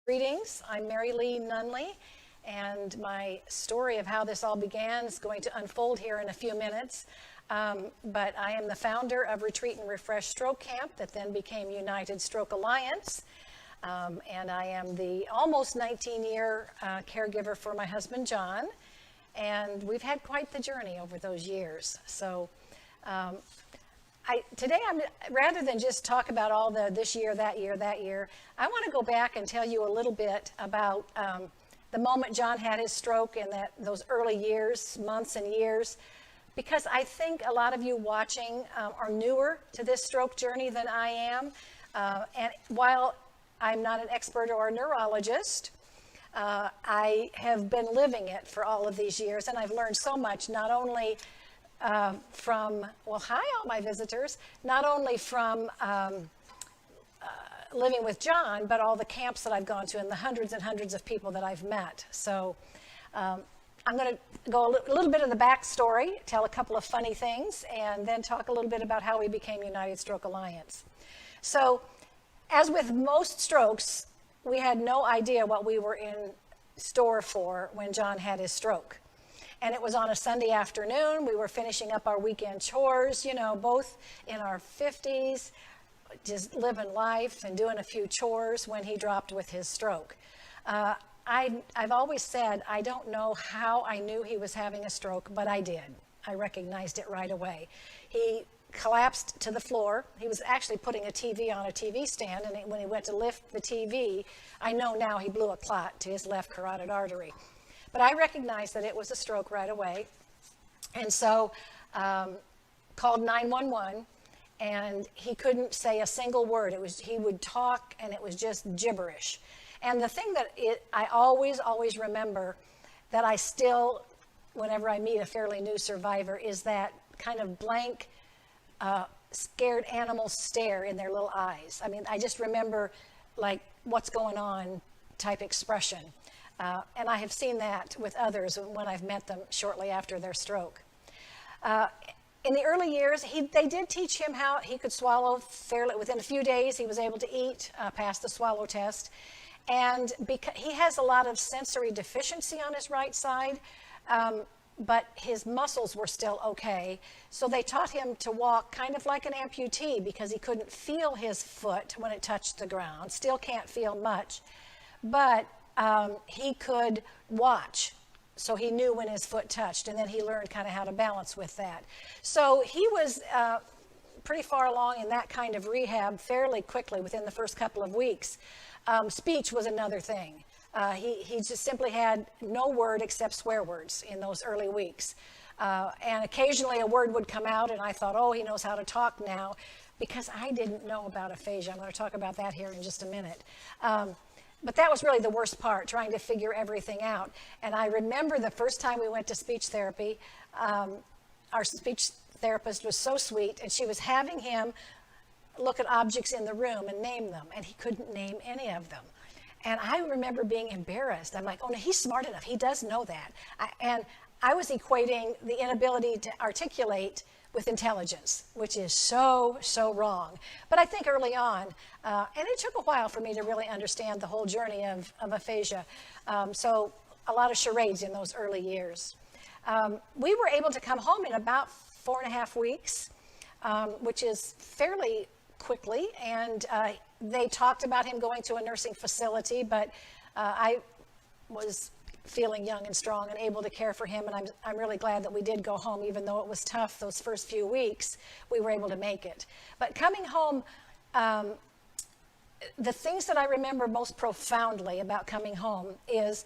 Greetings, I'm Marylee Nunley, and my story of how this all began is going to unfold here in a few minutes. But I am the founder of Retreat and Refresh Stroke Camp that then became United Stroke Alliance. And I am the almost 19-year caregiver for my husband, John. And we've had quite the journey over those years. So today, rather than just talk about all the this year, that year, I want to go back and tell you a little bit about the moment John had his stroke and those early years, months and years, because I think a lot of you watching are newer to this stroke journey than I am. And while I'm not an expert or a neurologist, I have been living it for all of these years, and I've learned so much, not only from, well, hi all my visitors, not only from living with John, but all the camps that I've gone to and the hundreds and hundreds of people that I've met. So I'm going to go a little bit of the backstory, tell a couple of funny things, and then talk a little bit about how we became United Stroke Alliance. So as with most strokes, we had no idea what we were in store for when John had his stroke. And it was on a Sunday afternoon. We were finishing up our weekend chores, you know, both in our 50s, just living life and doing a few chores when he dropped with his stroke. I've always said I don't know how I knew he was having a stroke, but I did. I recognized it right away. He collapsed to the floor. He was actually putting a TV on a TV stand, and when he went to lift the TV, I know now he blew a clot to his left carotid artery. But I recognized that it was a stroke right away, and so called 911, and he couldn't say a single word. He would talk, and it was just gibberish. And the thing that I always remember that I still, whenever I meet a fairly new survivor, is that kind of blank, scared animal stare in their little eyes. I mean, I just remember like, what's going on type expression. And I have seen that with others when I've met them shortly after their stroke. In the early years, they did teach him how he could swallow fairly. Within a few days, he was able to eat, pass the swallow test. And because he has a lot of sensory deficiency on his right side, but his muscles were still okay. So they taught him to walk kind of like an amputee because he couldn't feel his foot when it touched the ground. Still can't feel much. But he could watch, so he knew when his foot touched, and then he learned kind of how to balance with that. So he was pretty far along in that kind of rehab fairly quickly within the first couple of weeks. Speech was another thing. He just simply had no word except swear words in those early weeks. And occasionally a word would come out, and I thought, oh, he knows how to talk now, because I didn't know about aphasia. I'm going to talk about that here in just a minute. But that was really the worst part, trying to figure everything out. And I remember the first time we went to speech therapy, our speech therapist was so sweet, and she was having him look at objects in the room and name them, and he couldn't name any of them. And I remember being embarrassed. I'm like, oh no, he's smart enough. He does know that. And I was equating the inability to articulate with intelligence, which is so wrong. But I think early on, and it took a while for me to really understand the whole journey of aphasia. So a lot of charades in those early years. We were able to come home in about 4.5 weeks, which is fairly quickly. And they talked about him going to a nursing facility, but I was feeling young and strong and able to care for him, and I'm really glad that we did go home. Even though it was tough those first few weeks, we were able to make it. But coming home, the things that I remember most profoundly about coming home is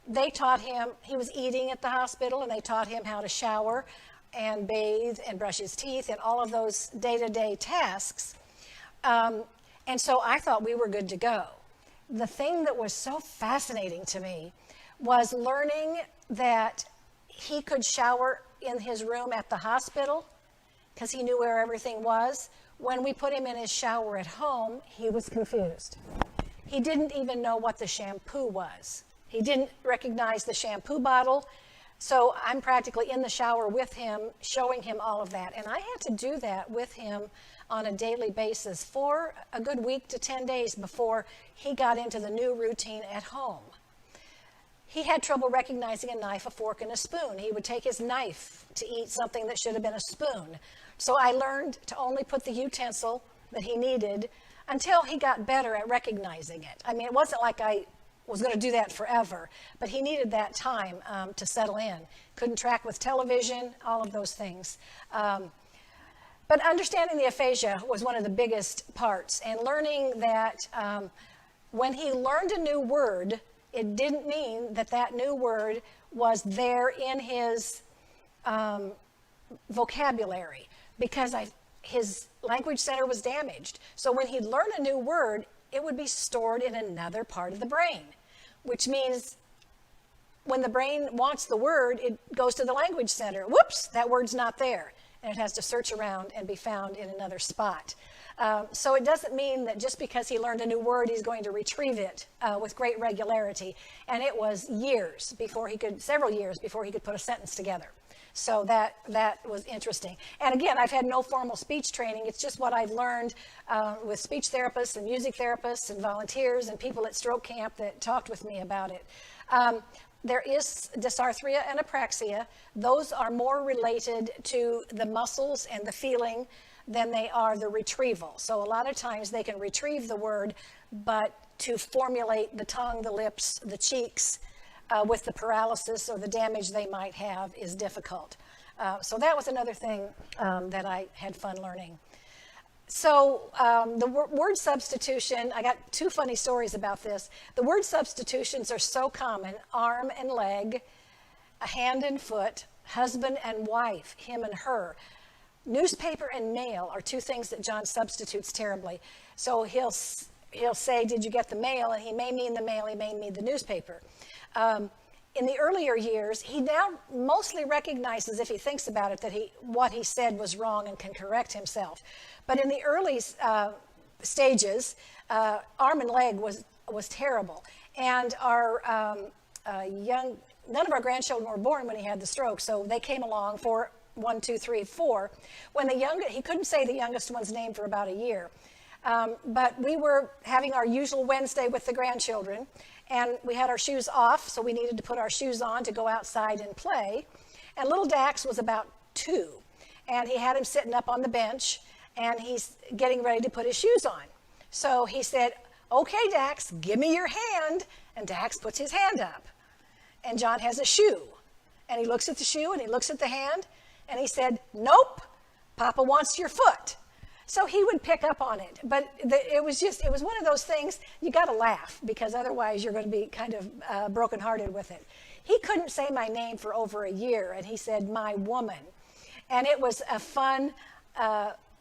they taught him, he was eating at the hospital, and they taught him how to shower and bathe and brush his teeth and all of those day-to-day tasks. And so I thought we were good to go. The thing that was so fascinating to me was learning that he could shower in his room at the hospital because he knew where everything was. When we put him in his shower at home, he was confused. He didn't even know what the shampoo was. He didn't recognize the shampoo bottle. So I'm practically in the shower with him, showing him all of that. And I had to do that with him on a daily basis for a good week to 10 days before he got into the new routine at home. He had trouble recognizing a knife, a fork, and a spoon. He would take his knife to eat something that should have been a spoon. So I learned to only put the utensil that he needed until he got better at recognizing it. I mean, it wasn't like I was going to do that forever, but he needed that time to settle in. Couldn't track with television, all of those things. But understanding the aphasia was one of the biggest parts, and learning that when he learned a new word, it didn't mean that that new word was there in his vocabulary, because his language center was damaged. So when he'd learn a new word, it would be stored in another part of the brain, which means when the brain wants the word, it goes to the language center. Whoops, that word's not there. And it has to search around and be found in another spot. So it doesn't mean that just because he learned a new word, he's going to retrieve it with great regularity. And it was several years before he could put a sentence together. So that was interesting. And again, I've had no formal speech training. It's just what I've learned with speech therapists and music therapists and volunteers and people at stroke camp that talked with me about it. There is dysarthria and apraxia. Those are more related to the muscles and the feeling than they are the retrieval. So a lot of times they can retrieve the word, but to formulate the tongue, the lips, the cheeks, with the paralysis or the damage they might have is difficult. So that was another thing that I had fun learning. So the word substitution, I got two funny stories about this. The word substitutions are so common: arm and leg, a hand and foot, husband and wife, him and her. Newspaper and mail are two things that John substitutes terribly. So he'll say, "Did you get the mail?" And he may mean the mail, he may mean the newspaper. In the earlier years, he now mostly recognizes, if he thinks about it, that what he said was wrong and can correct himself. But in the early stages, arm and leg was terrible. And none of our grandchildren were born when he had the stroke, so they came along for 1, 2, 3, 4. He couldn't say the youngest one's name for about a year. But we were having our usual Wednesday with the grandchildren, and we had our shoes off, so we needed to put our shoes on to go outside and play. And little Dax was about 2, and he had him sitting up on the bench, and he's getting ready to put his shoes on. So he said, "Okay, Dax, give me your hand." And Dax puts his hand up, and John has a shoe. And he looks at the shoe, and he looks at the hand, and he said, "Nope, Papa wants your foot." So he would pick up on it, but it was one of those things, you got to laugh, because otherwise you're going to be kind of brokenhearted with it. He couldn't say my name for over a year, and he said, "My woman." And it was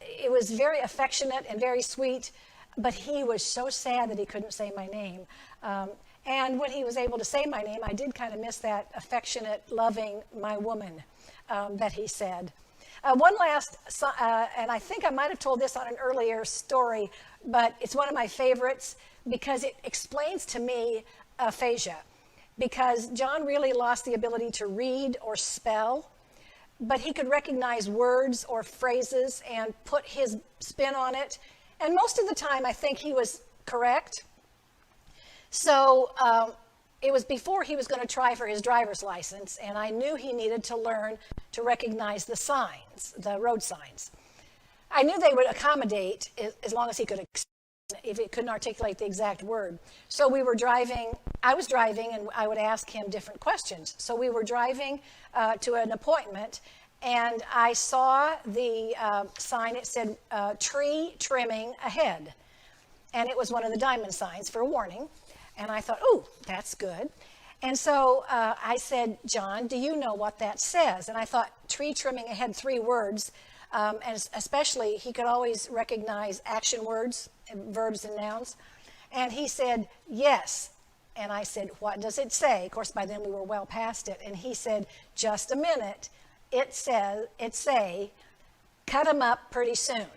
it was very affectionate and very sweet, but he was so sad that he couldn't say my name. And when he was able to say my name, I did kind of miss that affectionate, loving "my woman" that he said. One last, and I think I might have told this on an earlier story, but it's one of my favorites because it explains to me aphasia. Because John really lost the ability to read or spell, but he could recognize words or phrases and put his spin on it. And most of the time, I think he was correct. So it was before he was going to try for his driver's license, and I knew he needed to learn to recognize the signs, the road signs. I knew they would accommodate as long as he could, if he couldn't articulate the exact word. So we were driving, I was driving, and I would ask him different questions. So we were driving to an appointment, and I saw the sign. It said tree trimming ahead. And it was one of the diamond signs for a warning. And I thought, "Oh, that's good." And so I said, "John, do you know what that says?" And I thought tree trimming ahead, 3 words, and especially he could always recognize action words, and verbs and nouns. And he said, "Yes." And I said, "What does it say?" Of course, by then we were well past it. And he said, "Just a minute. It say, cut 'em up pretty soon."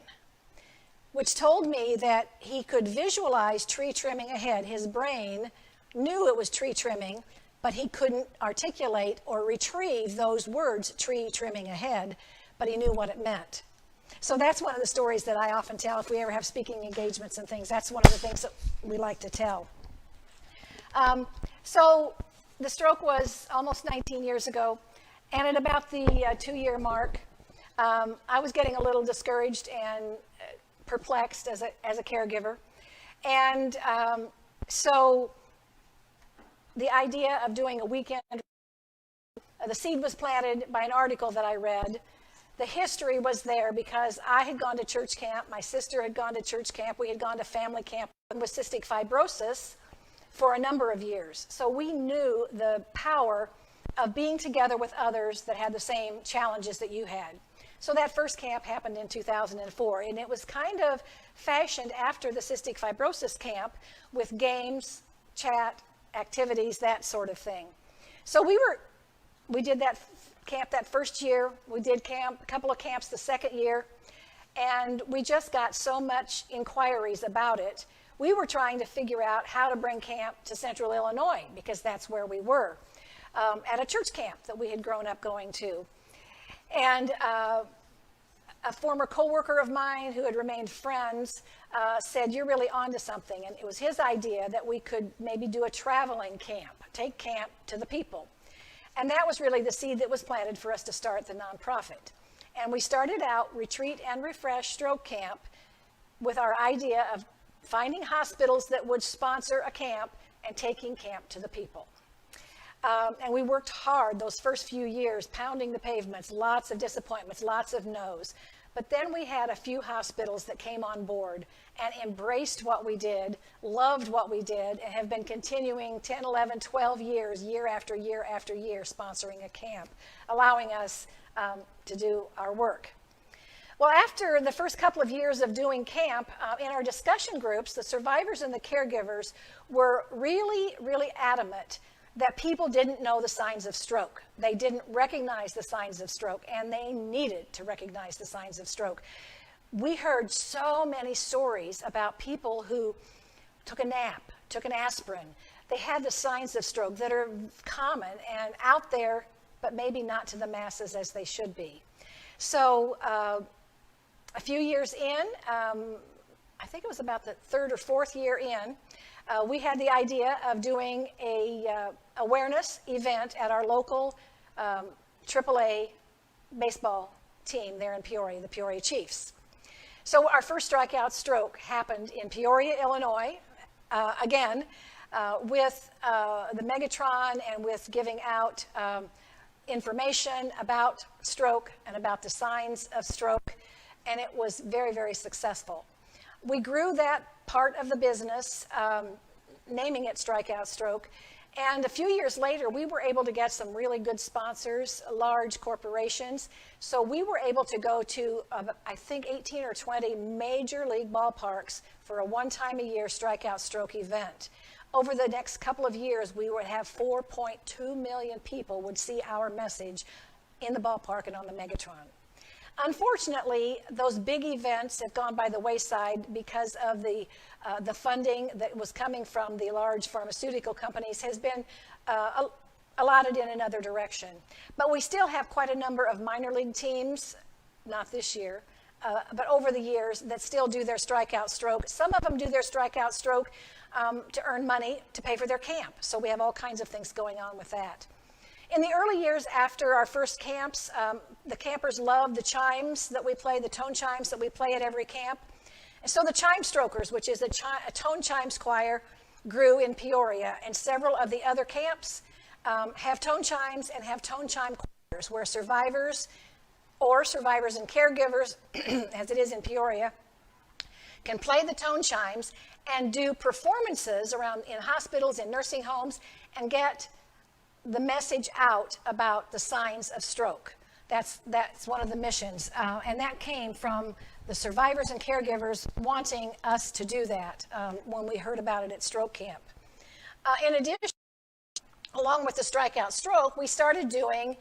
Which told me that he could visualize tree trimming ahead. His brain knew it was tree trimming, but he couldn't articulate or retrieve those words, tree trimming ahead, but he knew what it meant. So that's one of the stories that I often tell if we ever have speaking engagements and things. That's one of the things that we like to tell. So the stroke was almost 19 years ago, and at about the 2-year mark, I was getting a little discouraged and perplexed as a caregiver. And so the idea of doing a weekend, the seed was planted by an article that I read. The history was there because I had gone to church camp, my sister had gone to church camp, we had gone to family camp with cystic fibrosis for a number of years. So we knew the power of being together with others that had the same challenges that you had. So that first camp happened in 2004, and it was kind of fashioned after the cystic fibrosis camp with games, chat, activities, that sort of thing. So we did that camp that first year. We did a couple of camps the second year, and we just got so much inquiries about it. We were trying to figure out how to bring camp to Central Illinois because that's where we were, at a church camp that we had grown up going to. And a former coworker of mine who had remained friends said, "You're really onto something." And it was his idea that we could maybe do a traveling camp, take camp to the people. And that was really the seed that was planted for us to start the nonprofit. And we started out Retreat and Refresh Stroke Camp with our idea of finding hospitals that would sponsor a camp and taking camp to the people. And we worked hard those first few years, pounding the pavements, lots of disappointments, lots of no's. But then we had a few hospitals that came on board and embraced what we did, loved what we did, and have been continuing 10, 11, 12 years, year after year after year, sponsoring a camp, allowing us to do our work. Well, after the first couple of years of doing camp, in our discussion groups, the survivors and the caregivers were really, really adamant that people didn't know the signs of stroke. They didn't recognize the signs of stroke, and they needed to recognize the signs of stroke. We heard so many stories about people who took a nap, took an aspirin. They had the signs of stroke that are common and out there, but maybe not to the masses as they should be. So a few years in, I think it was about the 3rd or 4th year in, we had the idea of doing a awareness event at our local AAA baseball team there in Peoria, the Peoria Chiefs. So our first strikeout stroke happened in Peoria, Illinois, again, with the Megatron and with giving out information about stroke and about the signs of stroke, and it was very, very successful. We grew that part of the business, naming it Strikeout Stroke, and a few years later, we were able to get some really good sponsors, large corporations, so we were able to go to, I think, 18 or 20 major league ballparks for a one-time-a-year Strikeout Stroke event. Over the next couple of years, we would have 4.2 million people would see our message in the ballpark and on the Megatron. Unfortunately, those big events have gone by the wayside because of the funding that was coming from the large pharmaceutical companies has been allotted in another direction. But we still have quite a number of minor league teams, not this year, but over the years that still do their Strikeout Stroke. Some of them do their Strikeout Stroke to earn money to pay for their camp. So we have all kinds of things going on with that. In the early years after our first camps, the campers loved the chimes that we play, the tone chimes that we play at every camp. And so the Chime Strokers, which is a tone chimes choir, grew in Peoria. And several of the other camps have tone chimes and have tone chime choirs where survivors or survivors and caregivers, as it is in Peoria, can play the tone chimes and do performances around in hospitals, in nursing homes, and get the message out about the signs of stroke. That's one of the missions. And that came from the survivors and caregivers wanting us to do that when we heard about it at stroke camp. In addition, along with the Strikeout Stroke, we started doing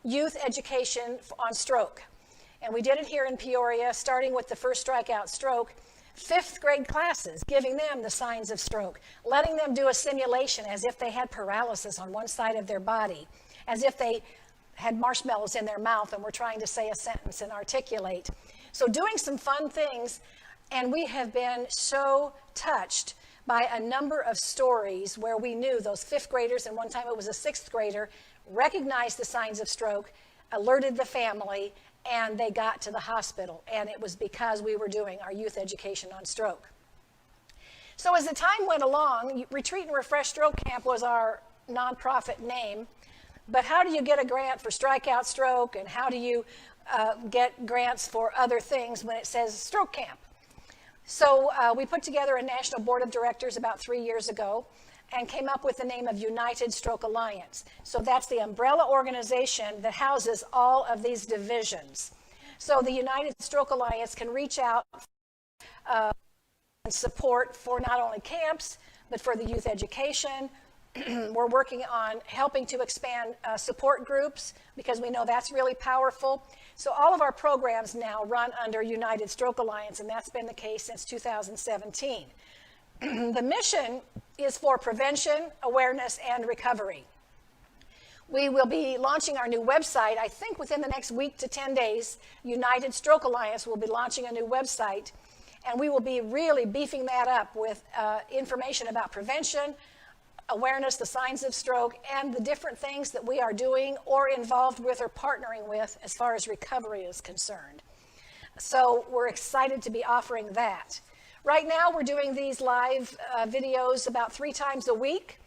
youth education on stroke. And we did it here in Peoria, starting with the first Strikeout Stroke. fifth grade classes, giving them the signs of stroke, letting them do a simulation as if they had paralysis on one side of their body, as if they had marshmallows in their mouth and were trying to say a sentence and articulate. So doing some fun things, and we have been so touched by a number of stories where we knew those fifth graders, and one time it was a sixth grader, recognized the signs of stroke, alerted the family, and they got to the hospital. And it was because we were doing our youth education on stroke. So as the time went along, Retreat and Refresh Stroke Camp was our nonprofit name. But how do you get a grant for strikeout stroke, and how do you get grants for other things when it says stroke camp? So we put together a national board of directors about 3 years ago and came up with the name of United Stroke Alliance. So that's the umbrella organization that houses all of these divisions. So the United Stroke Alliance can reach out and support for not only camps, but for the youth education. We're working on helping to expand support groups because we know that's really powerful. So all of our programs now run under United Stroke Alliance, and that's been the case since 2017. The mission is for prevention, awareness, and recovery. We will be launching our new website, I think within the next week to 10 days. United Stroke Alliance will be launching a new website, and we will be really beefing that up with information about prevention, awareness, the signs of stroke, and the different things that we are doing or involved with or partnering with as far as recovery is concerned. So we're excited to be offering that. Right now we're doing these live videos about 3 times a week.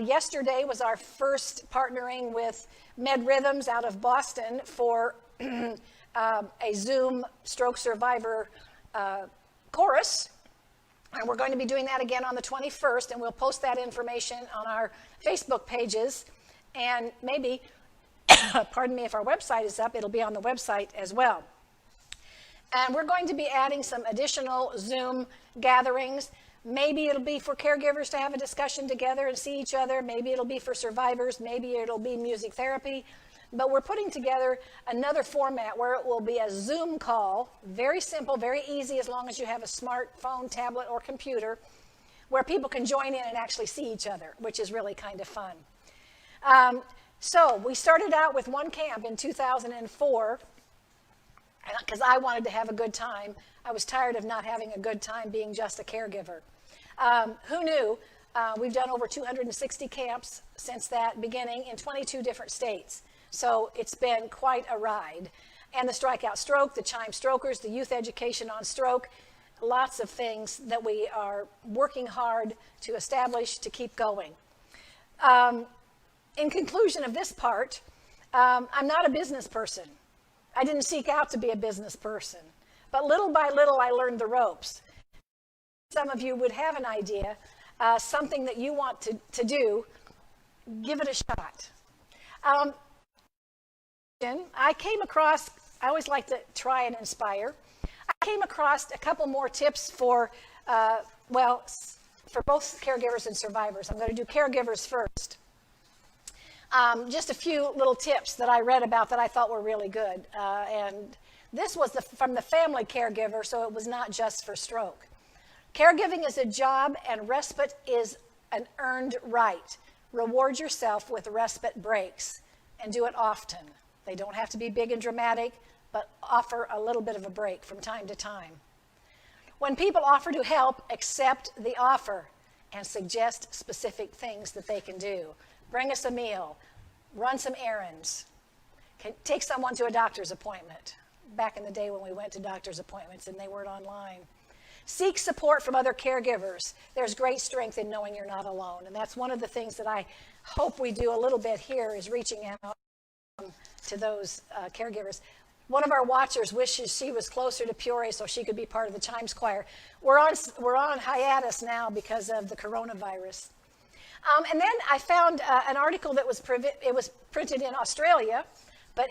Yesterday was our first partnering with Med Rhythms out of Boston for a Zoom stroke survivor chorus. And we're going to be doing that again on the 21st, and we'll post that information on our Facebook pages. And maybe, pardon me, if our website is up, it'll be on the website as well. And we're going to be adding some additional Zoom gatherings. Maybe it'll be for caregivers to have a discussion together and see each other. Maybe it'll be for survivors. Maybe it'll be music therapy. But we're putting together another format where it will be a Zoom call, very simple, very easy, as long as you have a smartphone, tablet, or computer, where people can join in and actually see each other, which is really kind of fun. So we started out with one camp in 2004, because I wanted to have a good time. I was tired of not having a good time being just a caregiver. Who knew? We've done over 260 camps since that beginning in 22 different states. So it's been quite a ride. And the Strikeout Stroke, the Chime Strokers, the youth education on stroke, lots of things that we are working hard to establish to keep going. In conclusion of this part, I'm not a business person. I didn't seek out to be a business person. But little by little, I learned the ropes. Some of you would have an idea, something that you want to do, give it a shot. I came across, I always like to try and inspire. I came across a couple more tips for both caregivers and survivors. I'm going to do caregivers first. Just a few little tips that I read about that I thought were really good. And this was from the family caregiver, so it was not just for stroke. Caregiving is a job, and respite is an earned right. Reward yourself with respite breaks, and do it often. They don't have to be big and dramatic, but offer a little bit of a break from time to time. When people offer to help, accept the offer and suggest specific things that they can do. Bring us a meal, run some errands, take someone to a doctor's appointment. Back in the day when we went to doctor's appointments and they weren't online. Seek support from other caregivers. There's great strength in knowing you're not alone. And that's one of the things that I hope we do a little bit here, is reaching out to those caregivers. One of our watchers wishes she was closer to Peoria so she could be part of the Chimes Choir. We're on hiatus now because of the coronavirus. And then I found an article that was printed in Australia, but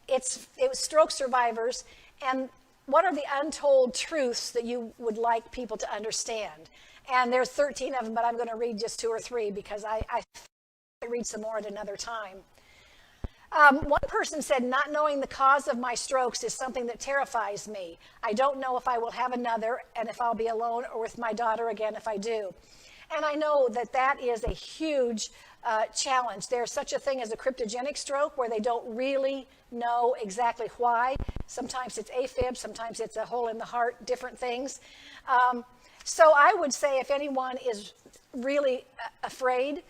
it was stroke survivors, and what are the untold truths that you would like people to understand? And there's 13 of them, but I'm going to read just 2 or 3 because I read some more at another time. One person said, not knowing the cause of my strokes is something that terrifies me. I don't know if I will have another and if I'll be alone or with my daughter again if I do. And I know that that is a huge challenge. There's such a thing as a cryptogenic stroke where they don't really know exactly why. Sometimes it's AFib, sometimes it's a hole in the heart, different things. So I would say if anyone is really afraid,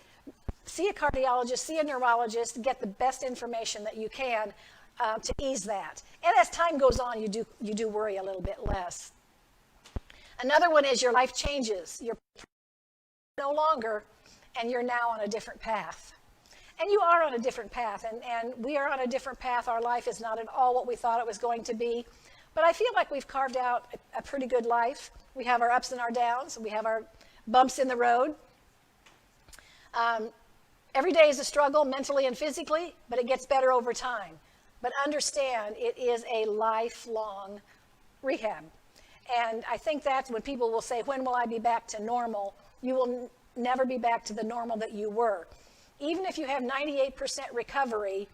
see a cardiologist, see a neurologist, get the best information that you can to ease that. And as time goes on, you do worry a little bit less. Another one is your life changes. You're no longer, and you're now on a different path. And you are on a different path, and we are on a different path. Our life is not at all what we thought it was going to be. But I feel like we've carved out a pretty good life. We have our ups and our downs. We have our bumps in the road. Every day is a struggle, mentally and physically, but it gets better over time. But understand, it is a lifelong rehab. And I think that's when people will say, when will I be back to normal? You will never be back to the normal that you were. Even if you have 98% recovery,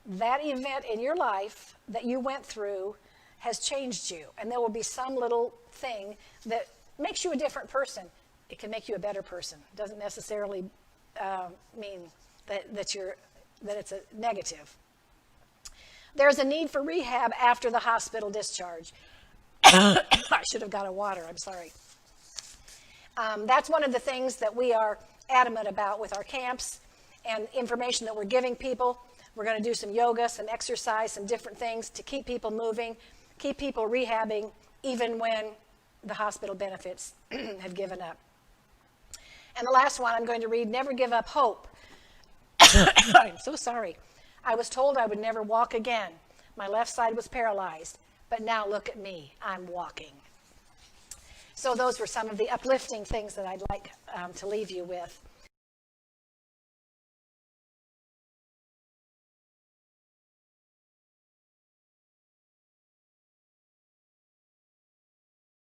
that event in your life that you went through has changed you. And there will be some little thing that makes you a different person. It can make you a better person. It doesn't necessarily mean that it's a negative. There's a need for rehab after the hospital discharge. I should have got a water, I'm sorry. That's one of the things that we are adamant about with our camps and information that we're giving people. We're going to do some yoga, some exercise, some different things to keep people moving, keep people rehabbing, even when the hospital benefits have given up. And the last one I'm going to read, never give up hope. I'm so sorry. I was told I would never walk again. My left side was paralyzed, but now look at me, I'm walking. So those were some of the uplifting things that I'd like to leave you with.